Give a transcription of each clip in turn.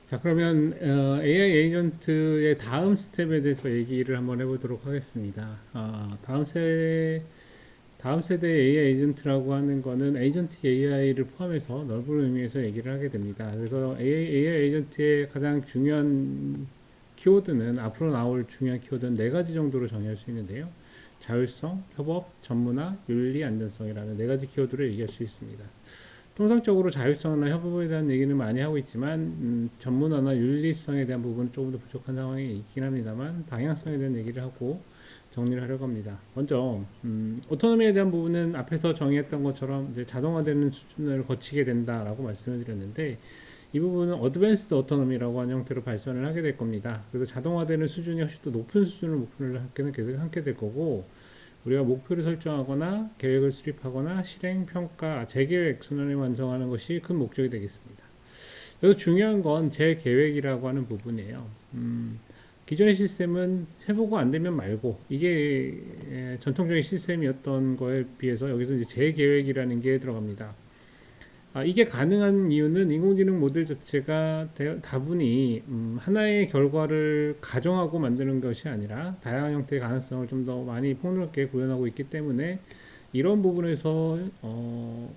자, 그러면 AI 에이전트의 다음 스텝에 대해서 얘기를 한번 해보도록 하겠습니다. 다음 세대 AI 에이전트라고 하는 거는 에이전트 AI를 포함해서 넓은 의미에서 얘기를 하게 됩니다. 그래서 AI 에이전트의 가장 중요한 키워드는 앞으로 나올 중요한 키워드는 네 가지 정도로 정의할 수 있는데요. 자율성, 협업, 전문화, 윤리, 안전성이라는 네 가지 키워드를 얘기할 수 있습니다. 통상적으로 자율성이나 협업에 대한 얘기는 많이 하고 있지만 전문화나 윤리성에 대한 부분은 조금 더 부족한 상황이 있긴 합니다만 방향성에 대한 얘기를 하고 정리를 하려고 합니다. 먼저 오토노미에 대한 부분은 앞에서 정의했던 것처럼 이제 자동화되는 수준을 거치게 된다라고 말씀을 드렸는데 이 부분은 어드밴스드 오토노미라고 하는 형태로 발전을 하게 될 겁니다. 그래서 자동화되는 수준이 훨씬 더 높은 수준을 목표를 함께 될 거고 우리가 목표를 설정하거나 계획을 수립하거나 실행, 평가, 재계획 순환을 완성하는 것이 큰 목적이 되겠습니다. 그래서 중요한 건 재계획이라고 하는 부분이에요. 기존의 시스템은 해보고 안 되면 말고 이게 전통적인 시스템이었던 거에 비해서 여기서 이제 재계획이라는 게 들어갑니다. 이게 가능한 이유는 인공지능 모델 자체가 다분히 하나의 결과를 가정하고 만드는 것이 아니라 다양한 형태의 가능성을 좀 더 많이 폭넓게 구현하고 있기 때문에 이런 부분에서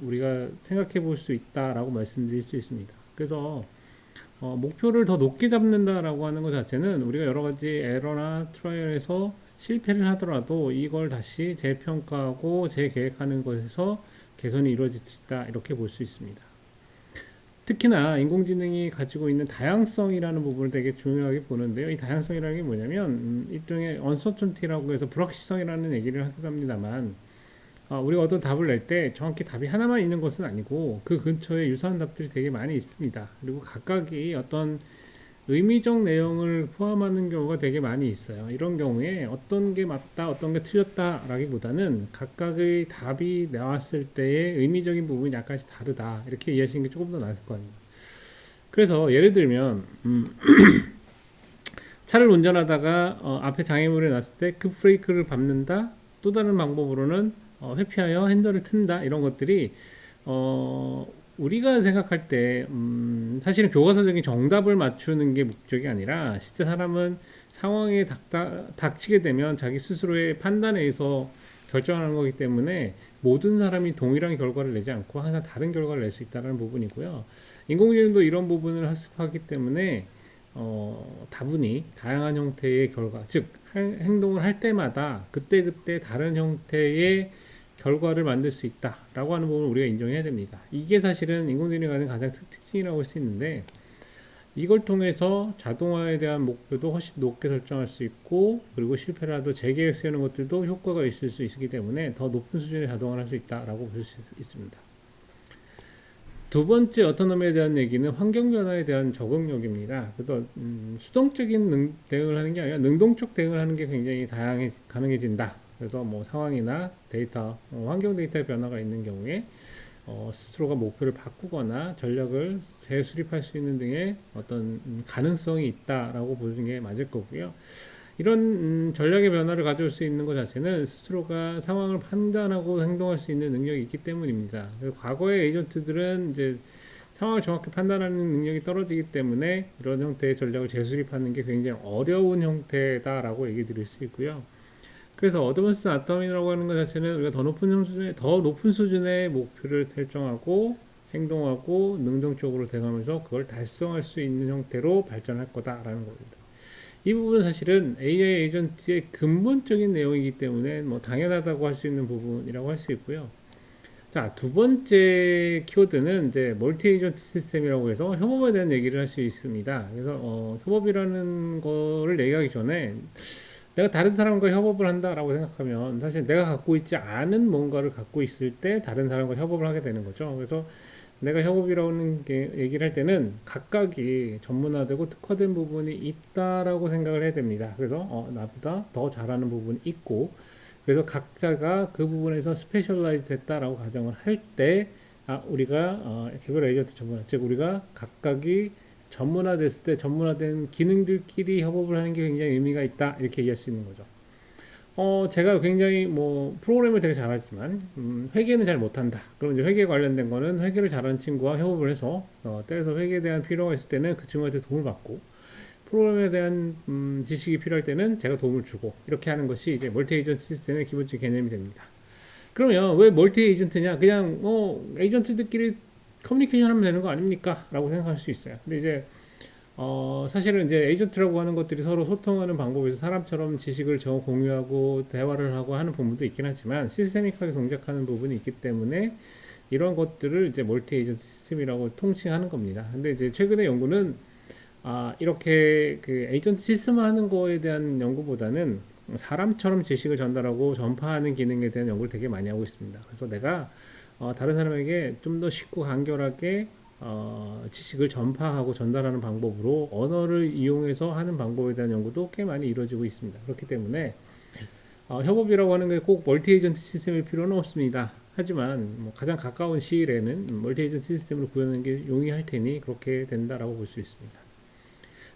우리가 생각해 볼 수 있다라고 말씀드릴 수 있습니다. 그래서 목표를 더 높게 잡는다라고 하는 것 자체는 우리가 여러 가지 에러나 트라이얼에서 실패를 하더라도 이걸 다시 재평가하고 재계획하는 것에서 개선이 이루어질 수 있다 이렇게 볼 수 있습니다. 특히나 인공지능이 가지고 있는 다양성이라는 부분을 되게 중요하게 보는데요. 이 다양성이라는 게 뭐냐면 일종의 uncertainty라고 해서 불확실성이라는 얘기를 하기도 합니다만 우리가 어떤 답을 낼 때 정확히 답이 하나만 있는 것은 아니고 그 근처에 유사한 답들이 되게 많이 있습니다. 그리고 각각이 어떤 의미적 내용을 포함하는 경우가 되게 많이 있어요. 이런 경우에 어떤 게 맞다, 어떤 게 틀렸다라기보다는 각각의 답이 나왔을 때의 의미적인 부분이 약간씩 다르다. 이렇게 이해하시는 게 조금 더 나을 것 같아요. 그래서 예를 들면 차를 운전하다가 앞에 장애물이 났을 때 급브레이크를 밟는다. 또 다른 방법으로는 회피하여 핸들을 튼다. 이런 것들이 어, 우리가 생각할 때 사실은 교과서적인 정답을 맞추는 게 목적이 아니라 실제 사람은 상황에 닥치게 되면 자기 스스로의 판단에 의해서 결정하는 거기 때문에 모든 사람이 동일한 결과를 내지 않고 항상 다른 결과를 낼 수 있다는 부분이고요. 인공지능도 이런 부분을 학습하기 때문에 다분히 다양한 형태의 결과, 즉 행동을 할 때마다 그때그때 다른 형태의 결과를 만들 수 있다라고 하는 부분을 우리가 인정해야 됩니다. 이게 사실은 인공지능이 가진 가장 특징이라고 할 수 있는데 이걸 통해서 자동화에 대한 목표도 훨씬 높게 설정할 수 있고 그리고 실패라도 재계획 세우는 것들도 효과가 있을 수 있기 때문에 더 높은 수준의 자동화를 할 수 있다라고 볼 수 있습니다. 두 번째 어토노미에 대한 얘기는 환경 변화에 대한 적응력입니다. 그래서 수동적인 대응을 하는 게 아니라 능동적 대응을 하는 게 굉장히 가능해진다. 그래서 뭐 상황이나 데이터, 환경 데이터의 변화가 있는 경우에 스스로가 목표를 바꾸거나 전략을 재수립할 수 있는 등의 어떤 가능성이 있다라고 보는 게 맞을 거고요. 이런 전략의 변화를 가져올 수 있는 것 자체는 스스로가 상황을 판단하고 행동할 수 있는 능력이 있기 때문입니다. 과거의 에이전트들은 이제 상황을 정확히 판단하는 능력이 떨어지기 때문에 이런 형태의 전략을 재수립하는 게 굉장히 어려운 형태다라고 얘기 드릴 수 있고요. 그래서 어드밴스 아토미라고 하는 것 자체는 우리가 더 높은 수준의 목표를 설정하고 행동하고 능동적으로 대응하면서 그걸 달성할 수 있는 형태로 발전할 거다라는 겁니다. 이 부분은 사실은 AI 에이전트의 근본적인 내용이기 때문에 뭐 당연하다고 할 수 있는 부분이라고 할 수 있고요. 자, 두 번째 키워드는 이제 멀티 에이전트 시스템이라고 해서 협업에 대한 얘기를 할 수 있습니다. 그래서 협업이라는 거를 얘기하기 전에 내가 다른 사람과 협업을 한다라고 생각하면 사실 내가 갖고 있지 않은 뭔가를 갖고 있을 때 다른 사람과 협업을 하게 되는 거죠. 그래서 내가 협업이라는 게 얘기를 할 때는 각각이 전문화되고 특화된 부분이 있다라고 생각을 해야 됩니다. 그래서 나보다 더 잘하는 부분이 있고 그래서 각자가 그 부분에서 스페셜라이즈 됐다라고 가정을 할 때 우리가 개별 에이전트 전문화 즉 우리가 각각이 전문화됐을 때 전문화된 기능들끼리 협업을 하는 게 굉장히 의미가 있다 이렇게 얘기할 수 있는 거죠. 제가 굉장히 뭐 프로그램을 되게 잘하지만 회계는 잘 못한다. 그럼 이제 회계 관련된 거는 회계를 잘하는 친구와 협업을 해서 때려서 회계에 대한 필요가 있을 때는 그 친구한테 도움을 받고 프로그램에 대한 지식이 필요할 때는 제가 도움을 주고 이렇게 하는 것이 이제 멀티 에이전트 시스템의 기본적인 개념이 됩니다. 그러면 왜 멀티 에이전트냐? 그냥 에이전트들끼리 커뮤니케이션 하면 되는 거 아닙니까? 라고 생각할 수 있어요. 근데 이제 사실은 이제 에이전트라고 하는 것들이 서로 소통하는 방법에서 사람처럼 지식을 공유하고 대화를 하고 하는 부분도 있긴 하지만 시스테믹하게 동작하는 부분이 있기 때문에 이런 것들을 이제 멀티 에이전트 시스템이라고 통칭하는 겁니다. 근데 이제 최근의 연구는 이렇게 그 에이전트 시스템 하는 거에 대한 연구보다는 사람처럼 지식을 전달하고 전파하는 기능에 대한 연구를 되게 많이 하고 있습니다. 그래서 내가 다른 사람에게 좀 더 쉽고 간결하게 지식을 전파하고 전달하는 방법으로 언어를 이용해서 하는 방법에 대한 연구도 꽤 많이 이루어지고 있습니다. 그렇기 때문에 협업이라고 하는 게 꼭 멀티 에이전트 시스템일 필요는 없습니다. 하지만 뭐 가장 가까운 시일에는 멀티 에이전트 시스템을 구현하는 게 용이할 테니 그렇게 된다라고 볼 수 있습니다.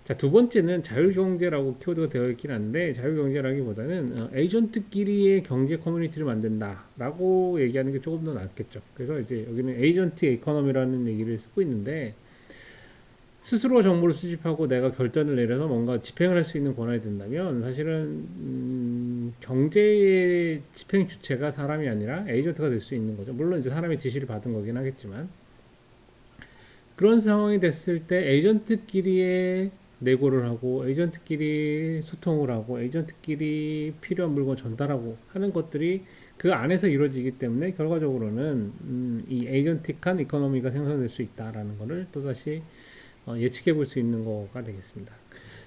자, 두 번째는 자유경제라고 키워드가 되어 있긴 한데 자유경제라기보다는 에이전트끼리의 경제 커뮤니티를 만든다라고 얘기하는 게 조금 더 낫겠죠. 그래서 이제 여기는 에이전트 에코노미라는 얘기를 쓰고 있는데 스스로 정보를 수집하고 내가 결단을 내려서 뭔가 집행을 할 수 있는 권한이 된다면 사실은 경제의 집행 주체가 사람이 아니라 에이전트가 될 수 있는 거죠. 물론 이제 사람의 지시를 받은 거긴 하겠지만 그런 상황이 됐을 때 에이전트끼리의 내고를 하고 에이전트끼리 소통을 하고 에이전트끼리 필요한 물건 전달하고 하는 것들이 그 안에서 이루어지기 때문에 결과적으로는 이 에이전틱한 이코노미가 생성될 수 있다라는 것을 또다시 예측해 볼 수 있는 거가 되겠습니다.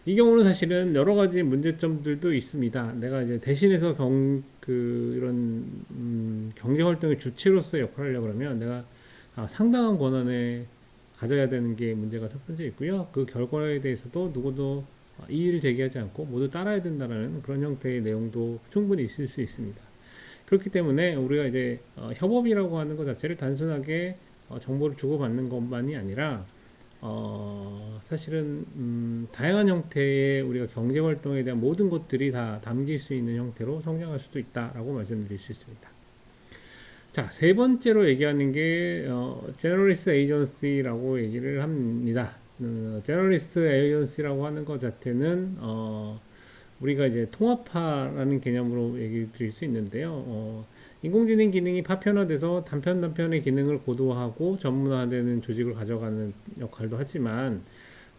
이 경우는 사실은 여러 가지 문제점들도 있습니다. 내가 이제 대신해서 이런 경제 활동의 주체로서 역할을 하려고 그러면 내가 상당한 권한에 가져야 되는 게 문제가 첫 번째 있고요. 그 결과에 대해서도 누구도 이의를 제기하지 않고 모두 따라야 된다는 그런 형태의 내용도 충분히 있을 수 있습니다. 그렇기 때문에 우리가 이제 협업이라고 하는 것 자체를 단순하게 정보를 주고받는 것만이 아니라 사실은 다양한 형태의 우리가 경제 활동에 대한 모든 것들이 다 담길 수 있는 형태로 성장할 수도 있다라고 말씀드릴 수 있습니다. 자, 세 번째로 얘기하는 게 제너리스트 에이전시라고 얘기를 합니다. 제너리스트 에이전시라고 하는 것 자체는 우리가 이제 통합화라는 개념으로 얘기 드릴 수 있는데요. 인공지능 기능이 파편화돼서 단편의 기능을 고도화하고 전문화되는 조직을 가져가는 역할도 하지만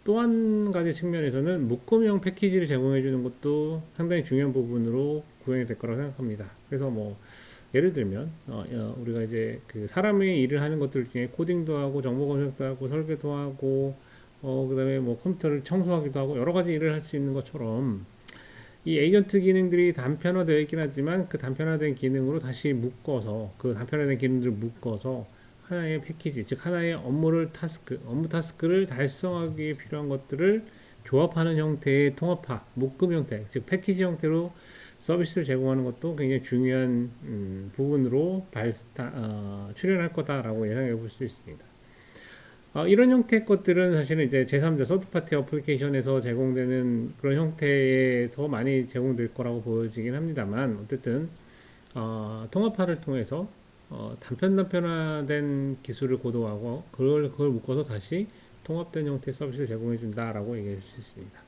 또 한 가지 측면에서는 묶음형 패키지를 제공해 주는 것도 상당히 중요한 부분으로 구현이 될 거라고 생각합니다. 그래서 뭐 예를 들면 우리가 이제 그 사람의 일을 하는 것들 중에 코딩도 하고 정보 검색도 하고 설계도 하고 그다음에 뭐 컴퓨터를 청소하기도 하고 여러 가지 일을 할 수 있는 것처럼 이 에이전트 기능들이 단편화되어 있긴 하지만 그 단편화된 기능으로 다시 묶어서 그 단편화된 기능들을 묶어서 하나의 패키지, 즉 하나의 업무 타스크를 달성하기 위해 필요한 것들을 조합하는 형태의 통합화, 묶음 형태, 즉 패키지 형태로 서비스를 제공하는 것도 굉장히 중요한 부분으로 출현할 거다라고 예상해 볼 수 있습니다. 이런 형태의 것들은 사실은 이제 제3자 서드파티 어플리케이션에서 제공되는 그런 형태에서 많이 제공될 거라고 보여지긴 합니다만 어쨌든 통합화를 통해서 단편화된 기술을 고도화하고 그걸 묶어서 다시 통합된 형태의 서비스를 제공해 준다라고 얘기할 수 있습니다.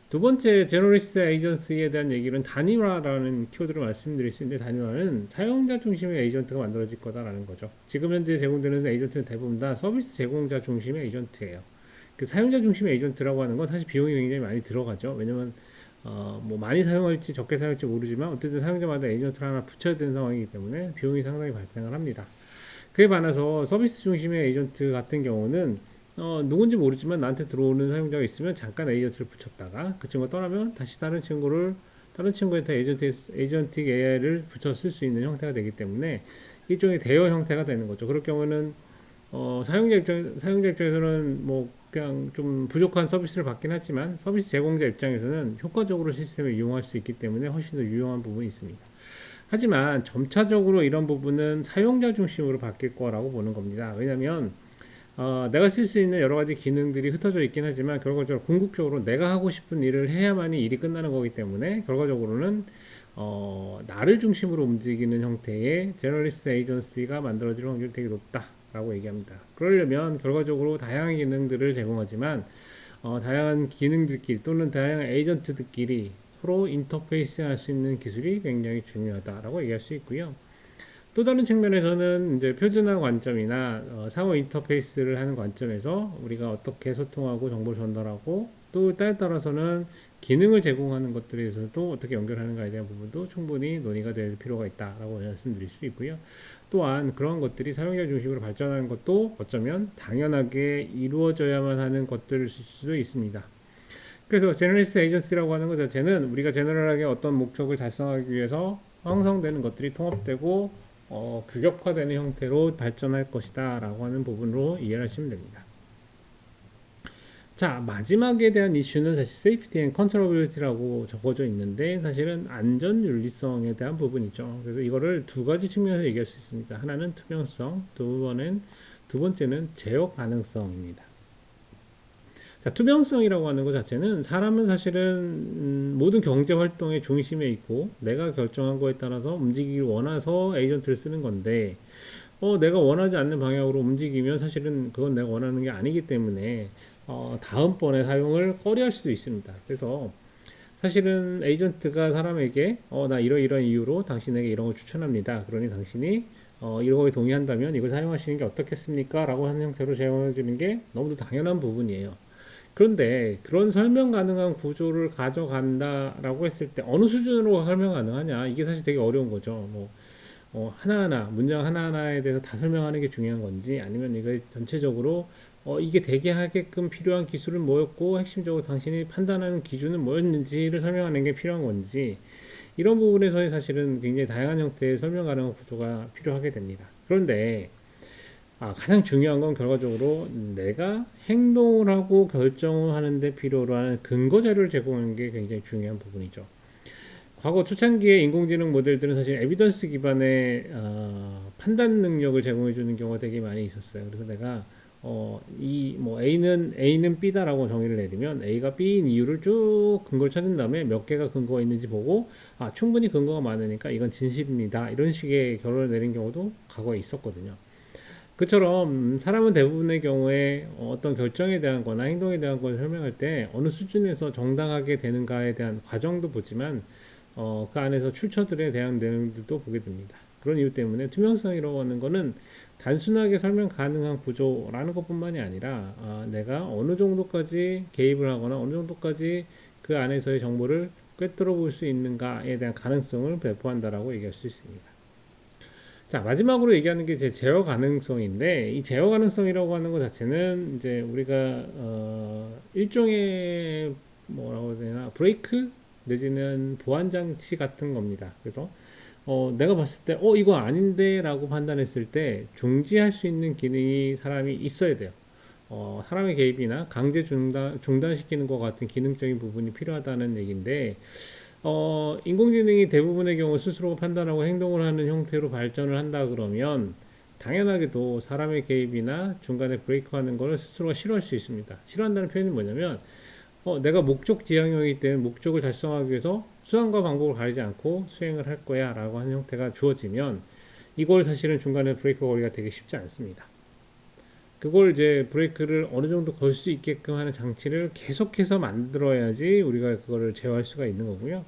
두 번째 제너리스트 에이전시에 대한 얘기는 단일화라는 키워드를 말씀드릴 수 있는데 단일화는 사용자 중심의 에이전트가 만들어질 거다라는 거죠. 지금 현재 제공되는 에이전트는 대부분 다 서비스 제공자 중심의 에이전트예요. 그 사용자 중심의 에이전트라고 하는 건 사실 비용이 굉장히 많이 들어가죠. 왜냐면 뭐 많이 사용할지 적게 사용할지 모르지만 어쨌든 사용자마다 에이전트를 하나 붙여야 되는 상황이기 때문에 비용이 상당히 발생을 합니다. 그에 반해서 서비스 중심의 에이전트 같은 경우는 누군지 모르지만 나한테 들어오는 사용자가 있으면 잠깐 에이전트를 붙였다가 그 친구가 떠나면 다시 다른 친구한테 에이전틱 AI를 붙여 쓸 수 있는 형태가 되기 때문에 일종의 대여 형태가 되는 거죠. 그럴 경우는 사용자 입장에서는 뭐 그냥 좀 부족한 서비스를 받긴 하지만 서비스 제공자 입장에서는 효과적으로 시스템을 이용할 수 있기 때문에 훨씬 더 유용한 부분이 있습니다. 하지만 점차적으로 이런 부분은 사용자 중심으로 바뀔 거라고 보는 겁니다. 왜냐하면 내가 쓸 수 있는 여러 가지 기능들이 흩어져 있긴 하지만 결과적으로 궁극적으로 내가 하고 싶은 일을 해야만이 일이 끝나는 거기 때문에 결과적으로는 나를 중심으로 움직이는 형태의 제너리스트 에이전시가 만들어질 확률이 되게 높다라고 얘기합니다. 그러려면 결과적으로 다양한 기능들을 제공하지만 다양한 기능들끼리 또는 다양한 에이전트들끼리 서로 인터페이스 할 수 있는 기술이 굉장히 중요하다라고 얘기할 수 있고요. 또 다른 측면에서는 이제 표준화 관점이나 상호 인터페이스를 하는 관점에서 우리가 어떻게 소통하고 정보를 전달하고 또 때에 따라서는 기능을 제공하는 것들에서도 어떻게 연결하는가에 대한 부분도 충분히 논의가 될 필요가 있다라고 말씀드릴 수 있고요. 또한 그런 것들이 사용자 중심으로 발전하는 것도 어쩌면 당연하게 이루어져야만 하는 것들일 수도 있습니다. 그래서 제너리스트 에이전시라고 하는 것 자체는 우리가 제너럴하게 어떤 목적을 달성하기 위해서 형성되는 것들이 통합되고 규격화되는 형태로 발전할 것이다 라고 하는 부분으로 이해를 하시면 됩니다. 자, 마지막에 대한 이슈는 사실 세이프티 앤 컨트롤러빌리티라고 적어져 있는데 사실은 안전 윤리성에 대한 부분이죠. 그래서 이거를 두 가지 측면에서 얘기할 수 있습니다. 하나는 투명성, 두 번째는 제어 가능성입니다. 자, 투명성이라고 하는 것 자체는 사람은 사실은 모든 경제 활동의 중심에 있고 내가 결정한 거에 따라서 움직이길 원해서 에이전트를 쓰는 건데 내가 원하지 않는 방향으로 움직이면 사실은 그건 내가 원하는 게 아니기 때문에 다음번에 사용을 꺼려할 수도 있습니다. 그래서 사실은 에이전트가 사람에게 나 이러이러한 이유로 당신에게 이런 걸 추천합니다. 그러니 당신이 이런 거에 동의한다면 이걸 사용하시는 게 어떻겠습니까? 라고 하는 형태로 제공해 주는 게 너무도 당연한 부분이에요. 그런데 그런 설명 가능한 구조를 가져간다라고 했을 때 어느 수준으로 설명 가능하냐? 이게 사실 되게 어려운 거죠. 하나하나, 문장 하나하나에 대해서 다 설명하는 게 중요한 건지 아니면 이거 전체적으로 이게 되게 하게끔 필요한 기술은 뭐였고 핵심적으로 당신이 판단하는 기준은 뭐였는지를 설명하는 게 필요한 건지 이런 부분에서 사실은 굉장히 다양한 형태의 설명 가능한 구조가 필요하게 됩니다. 그런데 가장 중요한 건 결과적으로 내가 행동을 하고 결정을 하는데 필요로 하는 근거 자료를 제공하는 게 굉장히 중요한 부분이죠. 과거 초창기의 인공지능 모델들은 사실 에비던스 기반의 판단 능력을 제공해 주는 경우가 되게 많이 있었어요. 그래서 내가 A는 B다라고 정의를 내리면 A가 B인 이유를 쭉 근거를 찾은 다음에 몇 개가 근거가 있는지 보고 충분히 근거가 많으니까 이건 진실입니다. 이런 식의 결론을 내린 경우도 과거에 있었거든요. 그처럼 사람은 대부분의 경우에 어떤 결정에 대한 거나 행동에 대한 걸 설명할 때 어느 수준에서 정당하게 되는가에 대한 과정도 보지만 그 안에서 출처들에 대한 내용들도 보게 됩니다. 그런 이유 때문에 투명성이라고 하는 거는 단순하게 설명 가능한 구조라는 것뿐만이 아니라 내가 어느 정도까지 개입을 하거나 어느 정도까지 그 안에서의 정보를 꿰뚫어 볼 수 있는가에 대한 가능성을 배포한다라고 얘기할 수 있습니다. 자, 마지막으로 얘기하는 게 제 제어 가능성인데 이 제어 가능성이라고 하는 것 자체는 이제 우리가 일종의 뭐라고 해야 되나 브레이크 내지는 보안 장치 같은 겁니다. 그래서 내가 봤을 때 이거 아닌데 라고 판단했을 때 중지할 수 있는 기능이 사람이 있어야 돼요. 사람의 개입이나 강제 중단시키는 것 같은 기능적인 부분이 필요하다는 얘기인데 인공지능이 대부분의 경우 스스로 판단하고 행동을 하는 형태로 발전을 한다 그러면 당연하게도 사람의 개입이나 중간에 브레이크하는 것을 스스로가 싫어할 수 있습니다. 싫어한다는 표현이 뭐냐면 내가 목적 지향형이기 때문에 목적을 달성하기 위해서 수단과 방법을 가리지 않고 수행을 할 거야 라고 하는 형태가 주어지면 이걸 사실은 중간에 브레이크 걸기가 되게 쉽지 않습니다. 그걸 이제 브레이크를 어느 정도 걸 수 있게끔 하는 장치를 계속해서 만들어야지 우리가 그거를 제어할 수가 있는 거고요.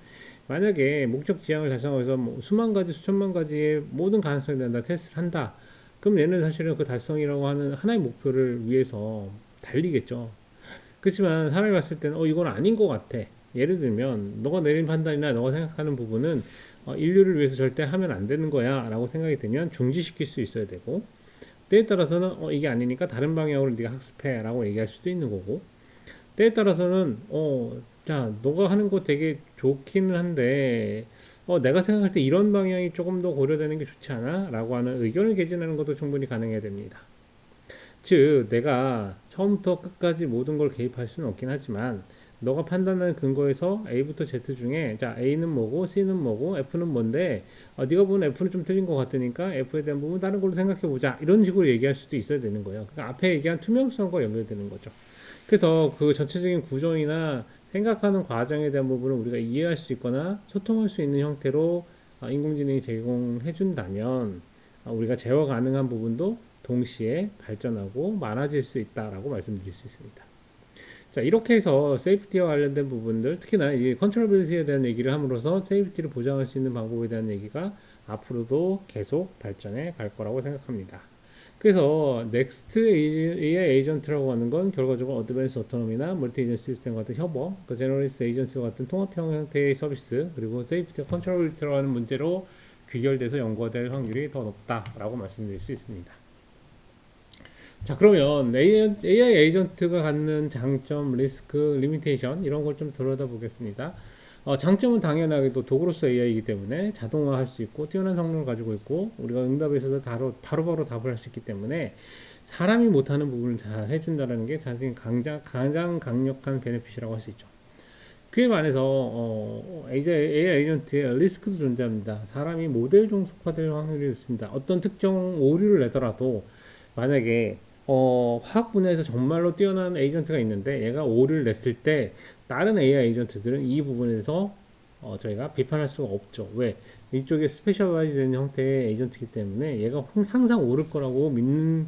만약에 목적 지향을 달성하기 위해서 수만 가지, 수천만 가지의 모든 가능성에 대한 다 테스트를 한다. 그럼 얘는 사실은 그 달성이라고 하는 하나의 목표를 위해서 달리겠죠. 그렇지만 사람이 봤을 때는 이건 아닌 것 같아. 예를 들면 너가 내린 판단이나 너가 생각하는 부분은 인류를 위해서 절대 하면 안 되는 거야 라고 생각이 되면 중지시킬 수 있어야 되고 때에 따라서는 이게 아니니까 다른 방향으로 네가 학습해 라고 얘기할 수도 있는 거고 때에 따라서는 자 너가 하는 거 되게 좋기는 한데 내가 생각할 때 이런 방향이 조금 더 고려되는 게 좋지 않아? 라고 하는 의견을 개진하는 것도 충분히 가능해야 됩니다. 즉 내가 처음부터 끝까지 모든 걸 개입할 수는 없긴 하지만 너가 판단하는 근거에서 A부터 Z 중에 자 A는 뭐고 C는 뭐고 F는 뭔데 네가 보는 F는 좀 틀린 것 같으니까 F에 대한 부분 다른 걸로 생각해 보자 이런 식으로 얘기할 수도 있어야 되는 거예요. 그러니까 앞에 얘기한 투명성과 연결되는 거죠. 그래서 그 전체적인 구조이나 생각하는 과정에 대한 부분을 우리가 이해할 수 있거나 소통할 수 있는 형태로 인공지능이 제공해 준다면 우리가 제어 가능한 부분도 동시에 발전하고 많아질 수 있다라고 말씀드릴 수 있습니다. 자, 이렇게 해서 세이프티와 관련된 부분들, 특히나 이 컨트롤빌리티에 대한 얘기를 함으로써 세이프티를 보장할 수 있는 방법에 대한 얘기가 앞으로도 계속 발전해 갈 거라고 생각합니다. 그래서 넥스트 AI 에이전트라고 하는 건 결과적으로 어드밴스 오토노미나 멀티 에이전트 시스템 같은 협업, 그 제너리스트 에이전시 같은 통합형 형태의 서비스, 그리고 세이프티와 컨트롤빌리티라고 하는 문제로 귀결돼서 연구될 확률이 더 높다라고 말씀드릴 수 있습니다. 자, 그러면 AI 에이전트가 갖는 장점, 리스크, 리미테이션 이런 걸 좀 들여다보겠습니다. 장점은 당연하게도 도구로서 AI이기 때문에 자동화할 수 있고 뛰어난 성능을 가지고 있고 우리가 응답에 있어서 바로바로 답을 할 수 있기 때문에 사람이 못하는 부분을 잘 해준다는 게 가장 강력한 베네핏이라고 할 수 있죠. 그에 반해서 AI 에이전트의 리스크도 존재합니다. 사람이 모델 종속화될 확률이 있습니다. 어떤 특정 오류를 내더라도 만약에 화학 분야에서 정말로 뛰어난 에이전트가 있는데 얘가 오류를 냈을 때 다른 AI 에이전트들은 이 부분에서 저희가 비판할 수가 없죠. 왜? 이쪽에 스페셜라이즈 된 형태의 에이전트이기 때문에 얘가 항상 옳을 거라고 믿는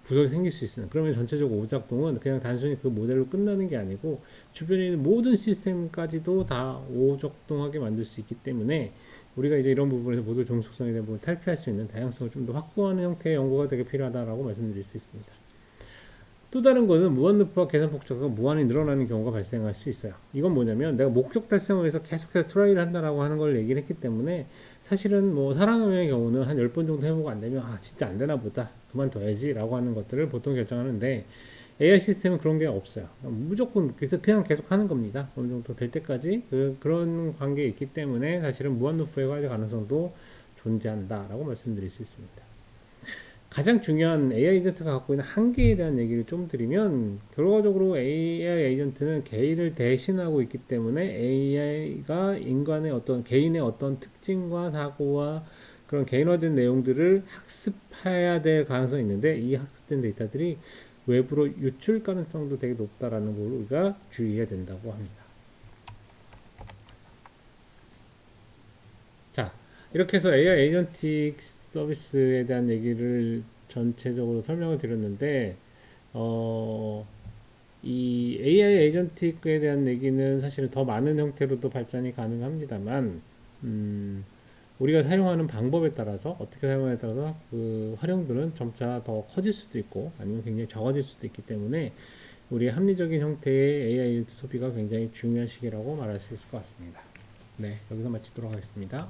구석이 생길 수 있어요. 그러면 전체적으로 오작동은 그냥 단순히 그 모델로 끝나는 게 아니고 주변에 있는 모든 시스템까지도 다 오작동하게 만들 수 있기 때문에 우리가 이제 이런 부분에서 모델 종속성에 대한 부분을 탈피할 수 있는 다양성을 좀 더 확보하는 형태의 연구가 되게 필요하다라고 말씀드릴 수 있습니다. 또 다른 거는 무한루프와 계산 복잡화가 무한히 늘어나는 경우가 발생할 수 있어요. 이건 뭐냐면 내가 목적 달성을 위해서 계속해서 트라이를 한다라고 하는 걸 얘기를 했기 때문에 사실은 뭐 사람의 경우는 한 10번 정도 해보고 안 되면 진짜 안 되나 보다 그만둬야지 라고 하는 것들을 보통 결정하는데 AI 시스템은 그런 게 없어요. 무조건 그래서 그냥 계속 하는 겁니다. 어느 정도 될 때까지 그런 관계에 있기 때문에 사실은 무한루프에 관련 가능성도 존재한다라고 말씀드릴 수 있습니다. 가장 중요한 AI 에이전트가 갖고 있는 한계에 대한 얘기를 좀 드리면 결과적으로 AI 에이전트는 개인을 대신하고 있기 때문에 AI가 인간의 어떤 개인의 어떤 특징과 사고와 그런 개인화된 내용들을 학습해야 될 가능성이 있는데 이 학습된 데이터들이 외부로 유출 가능성도 되게 높다라는 걸 우리가 주의해야 된다고 합니다. 자, 이렇게 해서 AI 에이전틱 서비스에 대한 얘기를 전체적으로 설명을 드렸는데, 이 AI 에이전틱에 대한 얘기는 사실은 더 많은 형태로도 발전이 가능합니다만, 우리가 사용하는 방법에 따라서, 어떻게 사용하냐에 따라서 그 활용도는 점차 더 커질 수도 있고, 아니면 굉장히 적어질 수도 있기 때문에, 우리의 합리적인 형태의 AI 에이전트 소비가 굉장히 중요한 시기라고 말할 수 있을 것 같습니다. 네, 여기서 마치도록 하겠습니다.